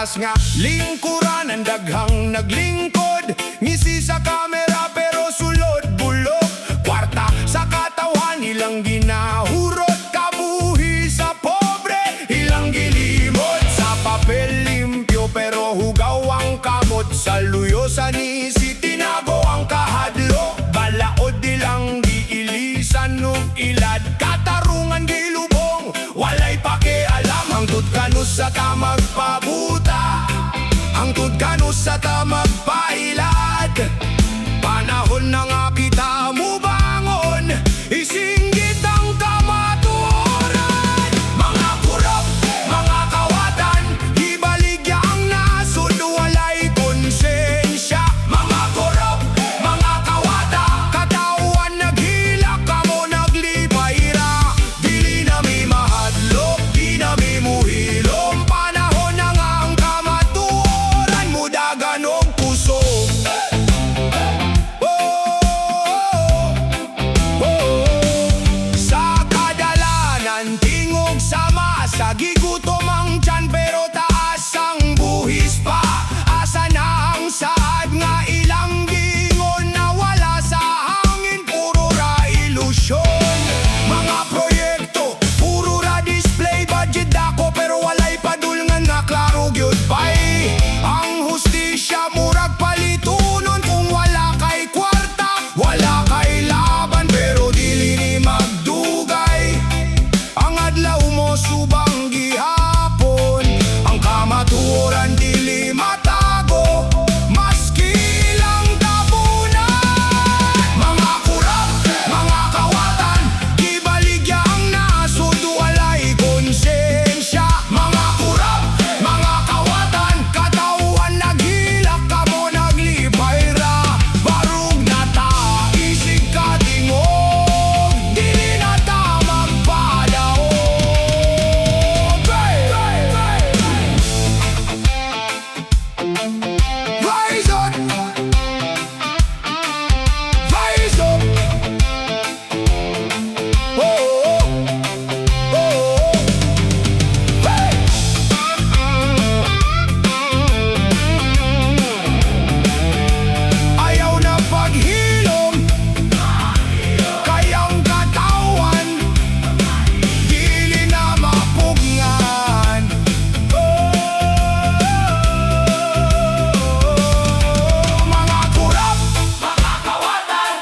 Parehas nga lingkuran ang daghang naglingkod. Ngisi sa kamera pero sulod bulok. Kwarta sa katawan ilang ginahurot. Kabuhi sa pobre ilang gilimot. Sa papel limpyo pero hugaw ang kamot. Sa luyo sa nisi tinago ang kahadlok. Balaod ilang giilisan ug ilad. Katarungan gilubong walay pakialam. Hangtod kanus sa ta magpabuta, hangtod kanus sa ta magpailad. Panahon na nga kita mubangon, isinggit ang kamatuoran. Mga kurap, mga kawatan, ibaligya ang nasod, walay konsensya. Mga kurap, mga kawata, katawan naghilak, kamo naglipay ra. Dili na mi mahadlok, di na mi muhilom. Panahon na nga ang kamatuoran, mudagan og puso. Sa kadalanan, tingog sama, sa gigutom ang tiyan pero taas ang buhis pa. Asa na ang saad nga ilang gingon na wala sa hangin, puro ra ilusyon. Mga proyekto, puro ra display, budget dako pero walay padulngan nga klaro gyud pay. Ang hustisya murag palitunon, kung wala kay kwarta, wala kay laban pero dili ni magdugay. Ang adlaw mo subang gihapon, ang kamatuoran dili matago, maski lang tabunan. Mga kurap, mga kawatan, gibaligya ang nasod, walay konsensya. Mga kurap, mga kawatan, katawan naghilak, kamo naglipay ra. Barug na ta, isig ka tingog, dili na ta magpadaog. Rise up! Rise up! Oh, oh, oh, oh. Hey! Ayaw na paghilom, kayang katawan dili na mapugngan. Mga kurap, mga kawatan.